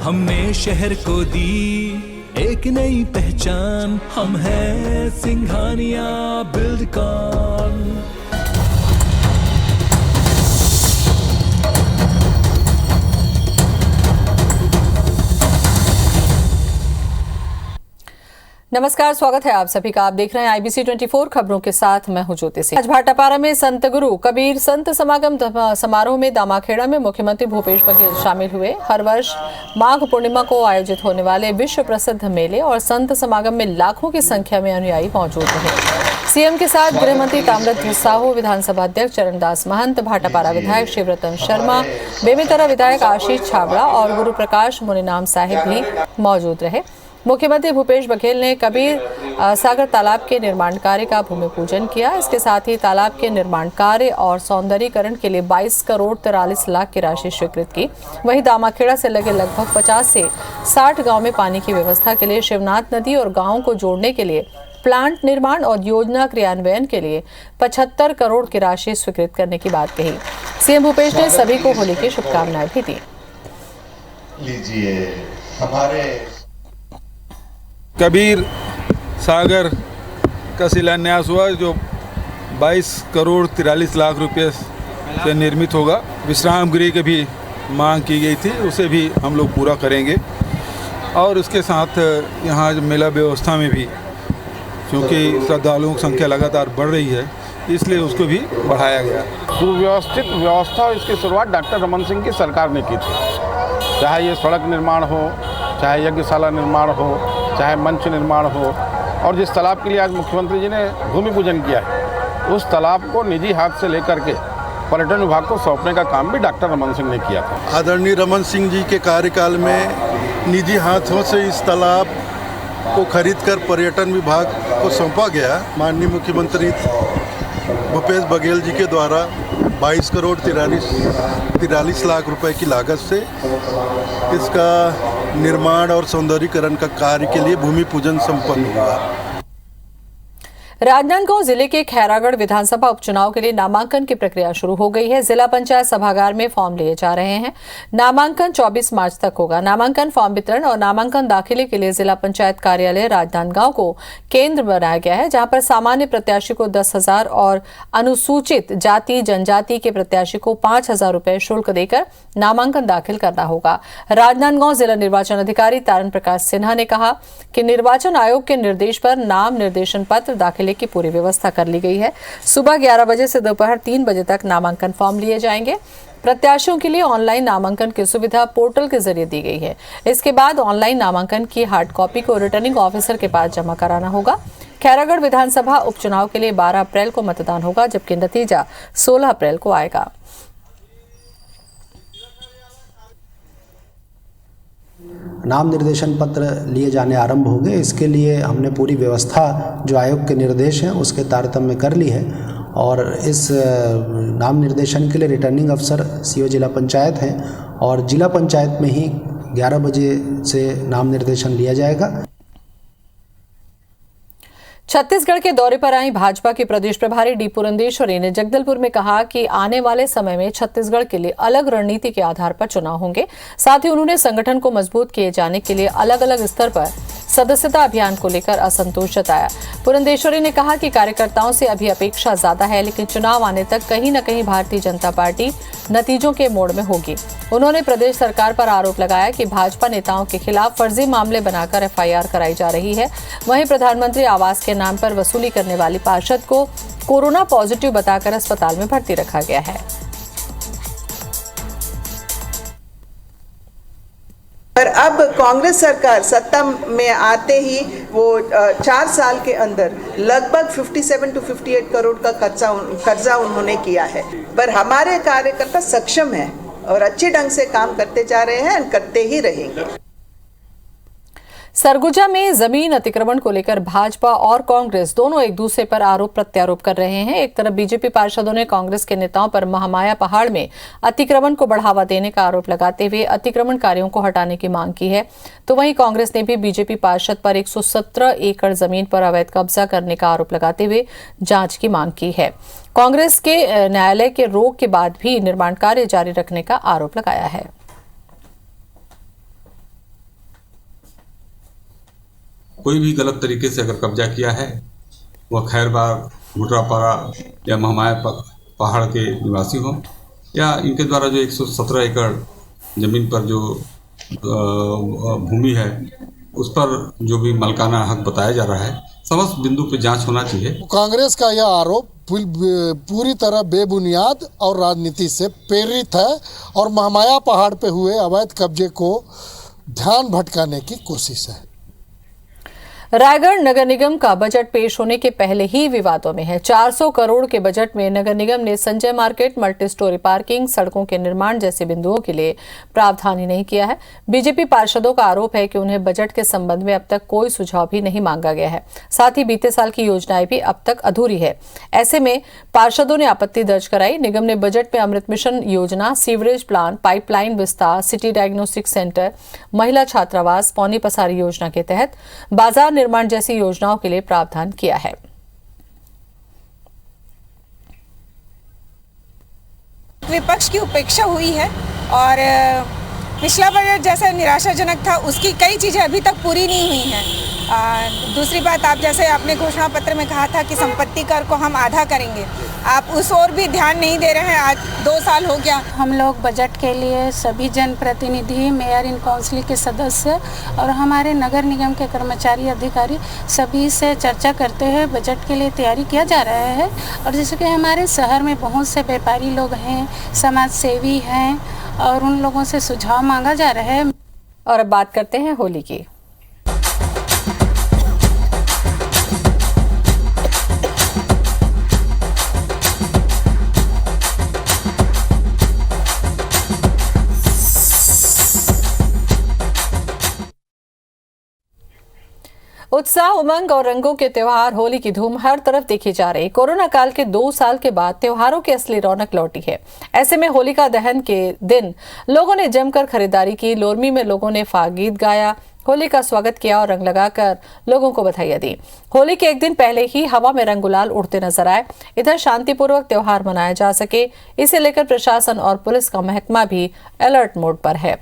हमने शहर को दी एक नई पहचान, हम हैं सिंघानिया बिल्डकॉन। नमस्कार, स्वागत है आप सभी का। आप देख रहे हैं IBC 24 खबरों के साथ मैं हूं ज्योति सिंह। आज भाटापारा में संत गुरु कबीर संत समागम समारोह में दामाखेड़ा में मुख्यमंत्री भूपेश बघेल शामिल हुए। हर वर्ष माघ पूर्णिमा को आयोजित होने वाले विश्व प्रसिद्ध मेले और संत समागम में लाखों की संख्या में अनुयायी मौजूद रहे। सीएम के साथ गृह मंत्री ताम्रध्वज साहू, विधानसभा अध्यक्ष चरणदास महंत, भाटापारा विधायक शिवरतन शर्मा, बेमेतरा विधायक आशीष छाबड़ा और गुरु प्रकाश मुनिनाम साहिब भी मौजूद रहे। मुख्यमंत्री भूपेश बघेल ने कबीर सागर तालाब के निर्माण कार्य का भूमि पूजन किया। इसके साथ ही तालाब के निर्माण कार्य और सौंदर्यीकरण के लिए 22 करोड़ 43 लाख की राशि स्वीकृत की। वहीं दामाखेड़ा से लगे लगभग 50 से 60 गांव में पानी की व्यवस्था के लिए शिवनाथ नदी और गांवों को जोड़ने के लिए प्लांट निर्माण और योजना क्रियान्वयन के लिए 75 करोड़ की राशि स्वीकृत करने की बात कही। सीएम भूपेश ने सभी को होली की शुभकामनाएं भी दी। लीजिए, हमारे कबीर सागर का शिलान्यास हुआ जो 22 करोड़ 43 लाख रुपए से निर्मित होगा। विश्राम गृह की भी मांग की गई थी, उसे भी हम लोग पूरा करेंगे। और उसके साथ यहाँ मेला व्यवस्था में भी क्योंकि श्रद्धालुओं की संख्या लगातार बढ़ रही है, इसलिए उसको भी बढ़ाया गया। सुव्यवस्थित व्यवस्था इसकी शुरुआत डॉक्टर रमन सिंह की सरकार ने की थी। चाहे ये सड़क निर्माण हो, चाहे यज्ञशाला निर्माण हो, चाहे मंच निर्माण हो, और जिस तालाब के लिए आज मुख्यमंत्री जी ने भूमि पूजन किया है, उस तालाब को निजी हाथ से लेकर के पर्यटन विभाग को सौंपने का काम भी डॉक्टर रमन सिंह ने किया था। आदरणीय रमन सिंह जी के कार्यकाल में निजी हाथों से इस तालाब को खरीदकर पर्यटन विभाग को सौंपा गया। माननीय मुख्यमंत्री भूपेश बघेल जी के द्वारा 22 करोड़ 43 लाख रुपए की लागत से इसका निर्माण और सौंदर्यीकरण का कार्य के लिए भूमि पूजन संपन्न हुआ। राजनांदगांव जिले के खैरागढ़ विधानसभा उपचुनाव के लिए नामांकन की प्रक्रिया शुरू हो गई है। जिला पंचायत सभागार में फॉर्म लिए जा रहे हैं। नामांकन 24 मार्च तक होगा। नामांकन फॉर्म वितरण और नामांकन दाखिले के लिए जिला पंचायत कार्यालय राजनांदगांव को केंद्र बनाया गया है, जहां पर सामान्य प्रत्याशी को 10,000 और अनुसूचित जाति जनजाति के प्रत्याशी को 5,000 रुपए शुल्क देकर नामांकन दाखिल करना होगा। राजनांदगांव जिला निर्वाचन अधिकारी तारण प्रकाश सिन्हा ने कहा कि निर्वाचन आयोग के निर्देश पर नाम निर्देशन पत्र दाखिल की पूरी व्यवस्था कर ली गई है। सुबह 11 बजे से दोपहर 3 बजे तक नामांकन फॉर्म लिए जाएंगे। प्रत्याशियों के लिए ऑनलाइन नामांकन की सुविधा पोर्टल के जरिए दी गई है। इसके बाद ऑनलाइन नामांकन की हार्ड कॉपी को रिटर्निंग ऑफिसर के पास जमा कराना होगा। खैरागढ़ विधानसभा उपचुनाव के लिए 12 अप्रैल को मतदान होगा, जबकि नतीजा 16 अप्रैल को आएगा। नाम निर्देशन पत्र लिए जाने आरंभ हो गए। इसके लिए हमने पूरी व्यवस्था जो आयोग के निर्देश हैं उसके तारतम्य कर ली है, और इस नाम निर्देशन के लिए रिटर्निंग अफसर सीओ जिला पंचायत हैं, और जिला पंचायत में ही 11 बजे से नाम निर्देशन लिया जाएगा। छत्तीसगढ़ के दौरे पर आई भाजपा की प्रदेश प्रभारी डी पुरंदेश्वरी ने जगदलपुर में कहा कि आने वाले समय में छत्तीसगढ़ के लिए अलग रणनीति के आधार पर चुनाव होंगे। साथ ही उन्होंने संगठन को मजबूत किए जाने के लिए अलग अलग स्तर पर सदस्यता अभियान को लेकर असंतोष जताया। पुरंदेश्वरी ने कहा कि कार्यकर्ताओं से अभी अपेक्षा ज्यादा है, लेकिन चुनाव आने तक कहीं न कहीं भारतीय जनता पार्टी नतीजों के मोड़ में होगी। उन्होंने प्रदेश सरकार पर आरोप लगाया कि भाजपा नेताओं के खिलाफ फर्जी मामले बनाकर FIR कराई जा रही है। वहीं प्रधानमंत्री आवास के नाम पर वसूली करने वाली पार्षद को कोरोना पॉजिटिव बताकर अस्पताल में भर्ती रखा गया है। पर अब कांग्रेस सरकार सत्ता में आते ही वो 4 साल के अंदर लगभग 57 to 58 करोड़ का कर्जा उन्होंने किया है। पर हमारे कार्यकर्ता सक्षम हैं और अच्छे ढंग से काम करते जा रहे हैं और करते ही रहेंगे। सरगुजा में जमीन अतिक्रमण को लेकर भाजपा और कांग्रेस दोनों एक दूसरे पर आरोप प्रत्यारोप कर रहे हैं। एक तरफ बीजेपी पार्षदों ने कांग्रेस के नेताओं पर महामाया पहाड़ में अतिक्रमण को बढ़ावा देने का आरोप लगाते हुए अतिक्रमणकारियों को हटाने की मांग की है, तो वहीं कांग्रेस ने भी बीजेपी पार्षद पर 117 एकड़ जमीन पर अवैध कब्जा करने का आरोप लगाते हुए जांच की मांग की है। कांग्रेस के न्यायालय के रोक के बाद भी निर्माण कार्य जारी रखने का आरोप लगाया है। कोई भी गलत तरीके से अगर कब्जा किया है, वह खैरबाग, घुटरापारा या महामाया पहाड़ के निवासी हों, या इनके द्वारा जो 117 एकड़ ज़मीन पर जो भूमि है उस पर जो भी मालिकाना हक बताया जा रहा है, समस्त बिंदु पर जांच होना चाहिए। कांग्रेस का यह आरोप पूरी तरह बेबुनियाद और राजनीति से प्रेरित है और महामाया पहाड़ पे हुए अवैध कब्जे को ध्यान भटकाने की कोशिश है। रायगढ़ नगर निगम का बजट पेश होने के पहले ही विवादों में है। 400 करोड़ के बजट में नगर निगम ने Sanjay market, multi storey parking, सड़कों के निर्माण जैसे बिंदुओं के लिए प्रावधान ही नहीं किया है। बीजेपी पार्षदों का आरोप है कि उन्हें बजट के संबंध में अब तक कोई सुझाव भी नहीं मांगा गया है। साथ ही बीते साल की योजनाएं भी अब तक अधूरी है। ऐसे में पार्षदों ने आपत्ति दर्ज कराई। निगम ने बजट में अमृत मिशन योजना, सीवरेज प्लान, पाइपलाइन विस्तार, सिटी डायग्नोस्टिक सेंटर, महिला छात्रावास, पौनी पसारी योजना के तहत बाजार निर्माण जैसी योजनाओं के लिए प्रावधान किया है। विपक्ष की उपेक्षा हुई है और पिछला बजट जैसा निराशाजनक था, उसकी कई चीज़ें अभी तक पूरी नहीं हुई हैं। दूसरी बात, आप जैसे आपने घोषणा पत्र में कहा था कि संपत्ति कर को हम आधा करेंगे, आप उस ओर भी ध्यान नहीं दे रहे हैं। आज 2 साल हो गया। हम लोग बजट के लिए सभी जनप्रतिनिधि, मेयर इन काउंसिल के सदस्य और हमारे नगर निगम के कर्मचारी, अधिकारी सभी से चर्चा करते हुए बजट के लिए तैयारी किया जा रहा है। और जैसे कि हमारे शहर में बहुत से व्यापारी लोग हैं, समाज सेवी हैं और उन लोगों से सुझाव मांगा जा रहा है। और अब बात करते हैं होली की। उत्साह, उमंग और रंगों के त्योहार होली की धूम हर तरफ देखी जा रही। कोरोना काल के 2 साल के बाद त्योहारों की असली रौनक लौटी है। ऐसे में होलिका दहन के दिन लोगों ने जमकर खरीदारी की। लोरमी में लोगों ने फाग गीत गाया, होली का स्वागत किया और रंग लगाकर लोगों को बधाइयां दी। होली के एक दिन पहले ही हवा में रंग गुलाल उड़ते नजर आए। इधर शांतिपूर्वक त्योहार मनाया जा सके, इसे लेकर प्रशासन और पुलिस का महकमा भी अलर्ट मोड पर है।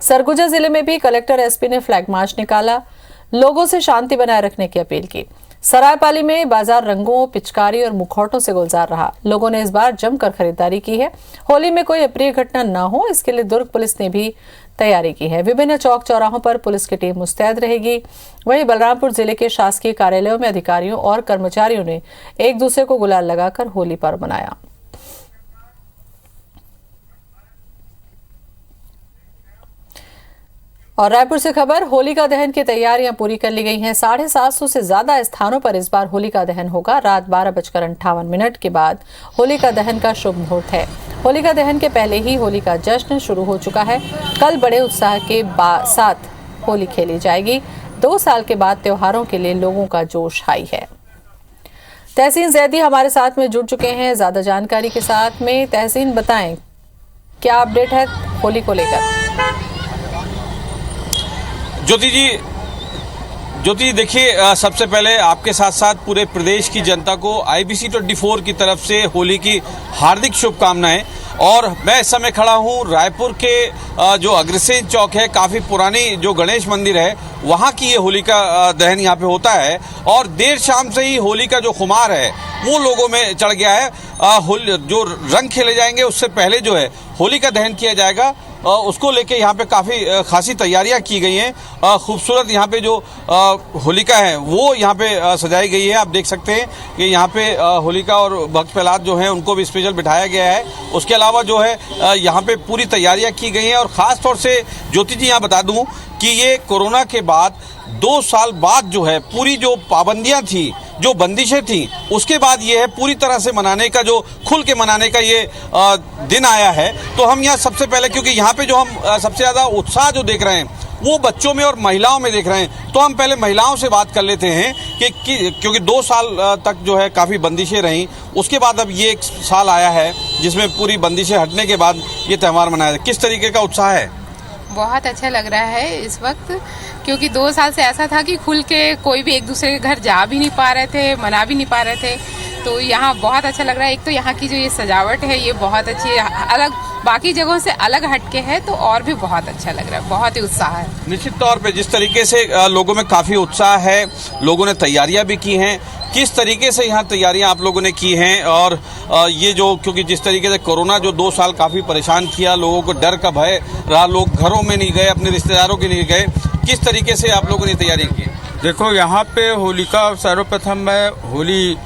सरगुजा जिले में भी कलेक्टर, एसपी ने फ्लैग मार्च निकाला, लोगों से शांति बनाए रखने की अपील की। सरायपाली में बाजार रंगों, पिचकारी और मुखौटों से गुलजार रहा। लोगों ने इस बार जमकर खरीदारी की है। होली में कोई अप्रिय घटना न हो, इसके लिए दुर्ग पुलिस ने भी तैयारी की है। विभिन्न चौक चौराहों पर पुलिस की टीम मुस्तैद रहेगी। वहीं बलरामपुर जिले के शासकीय कार्यालयों में अधिकारियों और कर्मचारियों ने एक दूसरे को गुलाल लगाकर होली पर्व मनाया। और रायपुर से खबर, होलिका दहन की तैयारियां पूरी कर ली गई हैं। 750 से ज्यादा स्थानों पर इस बार होलिका दहन होगा। रात 12:58 के बाद होलिका दहन का शुभ मुहूर्त है। होलिका दहन के पहले ही होली का जश्न शुरू हो चुका है। कल बड़े उत्साह के साथ होली खेली जाएगी। 2 साल के बाद त्योहारों के लिए लोगों का जोश हाई है। तहसीन जैदी हमारे साथ में जुड़ चुके हैं ज्यादा जानकारी के साथ में। तहसीन, बताएं क्या अपडेट है होली को लेकर? ज्योति जी देखिए, सबसे पहले आपके साथ साथ पूरे प्रदेश की जनता को IBC 24 की तरफ से होली की हार्दिक शुभकामनाएं। और मैं इस समय खड़ा हूं रायपुर के जो अग्रसेन चौक है, काफ़ी पुरानी जो गणेश मंदिर है, वहां की ये होली का दहन यहाँ पे होता है। और देर शाम से ही होली का जो खुमार है वो लोगों में चढ़ गया है। जो रंग खेले जाएंगे उससे पहले जो है होली का दहन किया जाएगा, उसको लेके यहाँ पे काफ़ी खासी तैयारियां की गई हैं। खूबसूरत यहाँ पे जो होलिका है वो यहाँ पे सजाई गई है। आप देख सकते हैं कि यहाँ पे होलिका और भक्त प्रहलाद जो हैं उनको भी स्पेशल बिठाया गया है। उसके अलावा जो है यहाँ पे पूरी तैयारियां की गई हैं। और ख़ास तौर से ज्योति जी यहाँ बता दूँ कि ये कोरोना के बाद 2 साल बाद जो है पूरी जो पाबंदियां थी, जो बंदिशें थी, उसके बाद ये है पूरी तरह से मनाने का, जो खुल के मनाने का ये दिन आया है। तो हम यहाँ सबसे पहले, क्योंकि यहाँ पे जो हम सबसे ज़्यादा उत्साह जो देख रहे हैं वो बच्चों में और महिलाओं में देख रहे हैं, तो हम पहले महिलाओं से बात कर लेते हैं कि क्योंकि 2 साल तक जो है काफ़ी बंदिशें रहीं, उसके बाद अब ये 1 साल आया है जिसमें पूरी बंदिशें हटने के बाद ये त्यौहार मनाया जाए। किस तरीके का उत्साह है? बहुत अच्छा लग रहा है इस वक्त, क्योंकि 2 साल से ऐसा था कि खुल के कोई भी एक दूसरे के घर जा भी नहीं पा रहे थे, मना भी नहीं पा रहे थे। तो यहाँ बहुत अच्छा लग रहा है। एक तो यहाँ की जो ये सजावट है ये बहुत अच्छी है, अलग बाकी जगहों से अलग हटके है, तो और भी बहुत अच्छा लग रहा है, बहुत ही उत्साह है। निश्चित तौर पे जिस तरीके से लोगों में काफ़ी उत्साह है, लोगों ने तैयारियां भी की हैं, किस तरीके से यहाँ तैयारियां आप लोगों ने की हैं, और ये जो क्योंकि जिस तरीके से कोरोना जो 2 साल काफ़ी परेशान किया, लोगों को डर का भय रहा, लोग घरों में नहीं गए, अपने रिश्तेदारों के नहीं गए, किस तरीके से आप लोगों ने तैयारी की? देखो, यहाँ पे होली का सर्वप्रथम मैं होली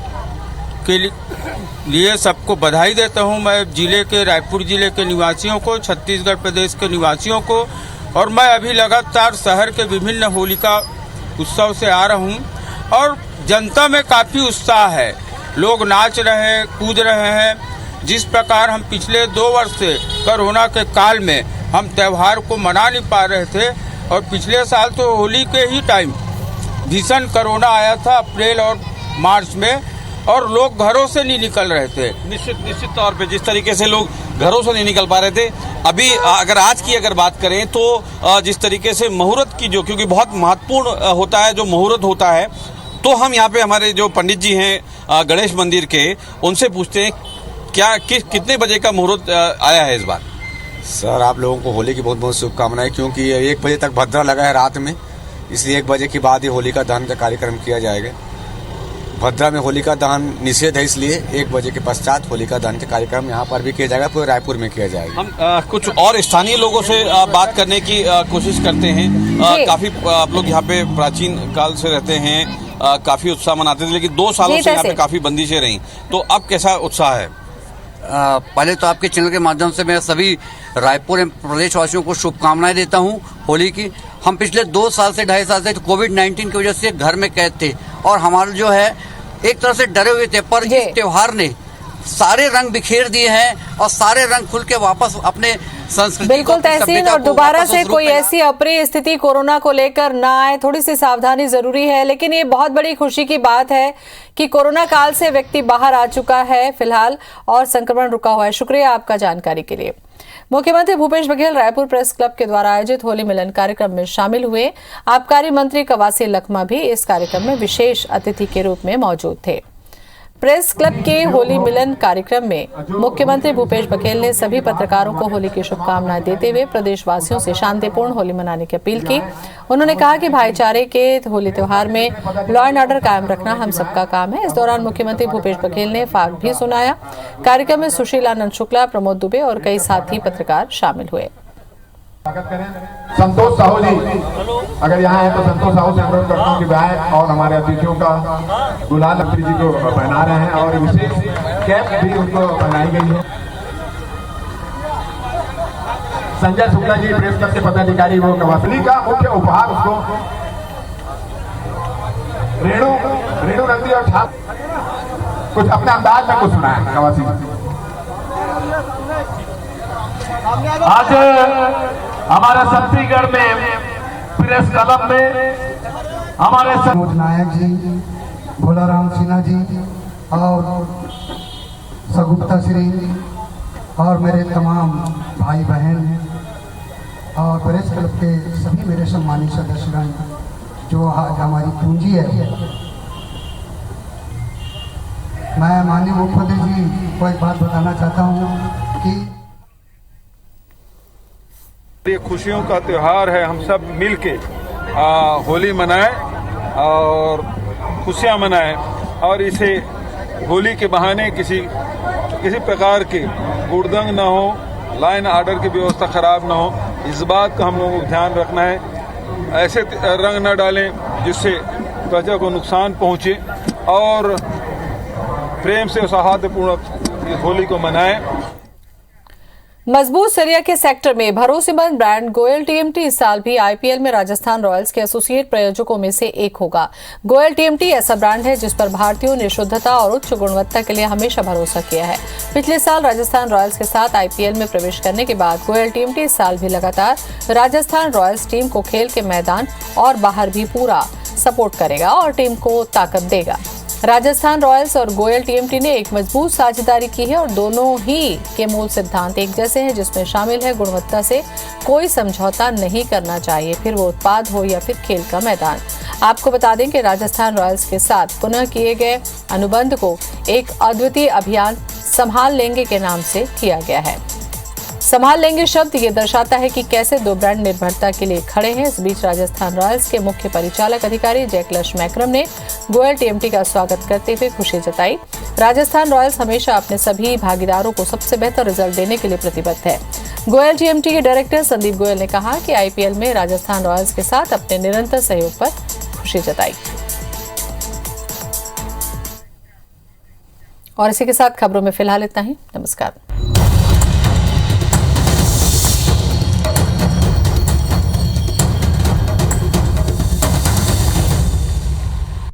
के लिए सबको बधाई देता हूँ। मैं जिले के रायपुर जिले के निवासियों को, छत्तीसगढ़ प्रदेश के निवासियों को, और मैं अभी लगातार शहर के विभिन्न होलिका उत्सव से आ रहा हूँ और जनता में काफ़ी उत्साह है। लोग नाच रहे हैं, कूद रहे हैं। जिस प्रकार हम पिछले 2 वर्ष से कोरोना के काल में हम त्यौहार को मना नहीं पा रहे थे, और पिछले साल तो होली के ही टाइम भीषण कोरोना आया था अप्रैल और मार्च में, और लोग घरों से नहीं निकल रहे थे। निश्चित तौर पे जिस तरीके से लोग घरों से नहीं निकल पा रहे थे, अभी अगर आज की अगर बात करें तो जिस तरीके से मुहूर्त की जो, क्योंकि बहुत महत्वपूर्ण होता है जो मुहूर्त होता है, तो हम यहाँ पे हमारे जो पंडित जी हैं गणेश मंदिर के, उनसे पूछते हैं कितने बजे का मुहूर्त आया है इस बार? सर, आप लोगों को होली की बहुत बहुत शुभकामनाएं, क्योंकि 1 बजे तक भद्रा लगा है रात में, इसलिए 1 बजे के बाद ही होलिका दहन का कार्यक्रम किया जाएगा। भद्रा में होलिका दहन निषेध है, इसलिए 1 बजे के पश्चात होलिका दहन के कार्यक्रम यहाँ पर भी किया जाएगा, पूरे रायपुर में किया जाएगा। हम कुछ और स्थानीय लोगों से बात करने की कोशिश करते हैं। काफी आप लोग यहाँ पे प्राचीन काल से रहते हैं, काफी उत्साह मनाते थे, लेकिन 2 सालों से यहाँ पे काफी बंदिशें रहीं, तो अब कैसा उत्साह है? पहले तो आपके चैनल के माध्यम से मैं सभी रायपुर एवं प्रदेशवासियों को शुभकामनाएं देता हूं होली की। हम पिछले 2 साल से 2.5 साल से कोविड-19 की वजह से घर में कैद थे, और हमारे जो है एक तरह से डरे हुए थे, पर इस त्योहार ने सारे रंग बिखेर दिए हैं और सारे रंग खुल के वापस अपने संस्कृति, बिल्कुल तहसीन, और दोबारा से कोई ऐसी अप्रिय स्थिति कोरोना को लेकर ना आए, थोड़ी सी सावधानी जरूरी है। लेकिन ये बहुत बड़ी खुशी की बात है कि कोरोना काल से व्यक्ति बाहर आ चुका है फिलहाल, और संक्रमण रुका हुआ है। शुक्रिया आपका जानकारी के लिए। मुख्यमंत्री भूपेश बघेल रायपुर प्रेस क्लब के द्वारा आयोजित होली मिलन कार्यक्रम में शामिल हुए। आबकारी मंत्री कवासी लखमा भी इस कार्यक्रम में विशेष अतिथि के रूप में मौजूद थे। प्रेस क्लब के होली मिलन कार्यक्रम में मुख्यमंत्री भूपेश बघेल ने सभी पत्रकारों को होली की शुभकामनाएं देते हुए प्रदेशवासियों से शांतिपूर्ण होली मनाने की अपील की। उन्होंने कहा कि भाईचारे के होली त्योहार में लॉ एंड ऑर्डर कायम रखना हम सबका काम है। इस दौरान मुख्यमंत्री भूपेश बघेल ने फाग भी सुनाया। कार्यक्रम में सुशील आनंद शुक्ला, प्रमोद दुबे और कई साथी पत्रकार शामिल हुए। संतोष साहू जी अगर यहाँ है तो संतोष साहू से अनुरोध करता हूँ कि विधायक और हमारे अतिथियों का गुलाल मंत्री जी को पहना रहे हैं, और विशेष कैप भी उनको पहनाई गई है। संजय शुक्ला जी प्रेस क्लब के पदाधिकारी, वो कवासी का मुख्य उपहार उसको रेणु नंदी और ठाकुर कुछ अपने अंदाज में कुछ सुनाए। कवासी आज हमारे छत्तीसगढ़ में प्रेस क्लब में हमारे नायक जी, भोलाराम सिन्हा जी और सगुप्ता श्री और मेरे तमाम भाई बहन और प्रेस क्लब के सभी मेरे सम्मानित सदस्यगण, जो आज हमारी पूंजी है, मैं माननीय मुख्यमंत्री जी को एक बात बताना चाहता हूँ कि ये खुशियों का त्यौहार है। हम सब मिल के होली मनाएं और खुशियां मनाएं, और इसे होली के बहाने किसी प्रकार के हुड़दंग ना हो, लाइन आर्डर की व्यवस्था खराब ना हो, इस बात का हम लोगों को ध्यान रखना है। ऐसे रंग न डालें जिससे त्वचा को नुकसान पहुंचे, और प्रेम से सौहार्दपूर्ण इस होली को मनाएं। मजबूत सरिया के सेक्टर में भरोसेमंद ब्रांड गोयल टीएमटी इस साल भी आईपीएल में राजस्थान रॉयल्स के एसोसिएट प्रायोजकों में से एक होगा। गोयल टीएमटी ऐसा ब्रांड है जिस पर भारतीयों ने शुद्धता और उच्च गुणवत्ता के लिए हमेशा भरोसा किया है। पिछले साल राजस्थान रॉयल्स के साथ आईपीएल में प्रवेश करने के बाद गोयल टीएमटी इस साल भी लगातार राजस्थान रॉयल्स टीम को खेल के मैदान और बाहर भी पूरा सपोर्ट करेगा और टीम को ताकत देगा। राजस्थान रॉयल्स और गोयल टीएमटी ने एक मजबूत साझेदारी की है और दोनों ही के मूल सिद्धांत एक जैसे हैं, जिसमें शामिल है गुणवत्ता से कोई समझौता नहीं करना चाहिए, फिर वो उत्पाद हो या फिर खेल का मैदान। आपको बता दें कि राजस्थान रॉयल्स के साथ पुनः किए गए अनुबंध को एक अद्वितीय अभियान संभाल लेंगे के नाम से किया गया है। संभाल लेंगे शब्द ये दर्शाता है कि कैसे दो ब्रांड निर्भरता के लिए खड़े हैं। इस बीच राजस्थान रॉयल्स के मुख्य परिचालक अधिकारी जयक्लश मैक्रम ने गोयल टीएमटी का स्वागत करते हुए खुशी जताई। राजस्थान रॉयल्स हमेशा अपने सभी भागीदारों को सबसे बेहतर रिजल्ट देने के लिए प्रतिबद्ध है। गोयल टीएमटी के डायरेक्टर संदीप गोयल ने कहा कि आईपीएल में राजस्थान रॉयल्स के साथ अपने निरंतर सहयोग पर खुशी जताई। और इसी के साथ खबरों में फिलहाल इतना ही। नमस्कार।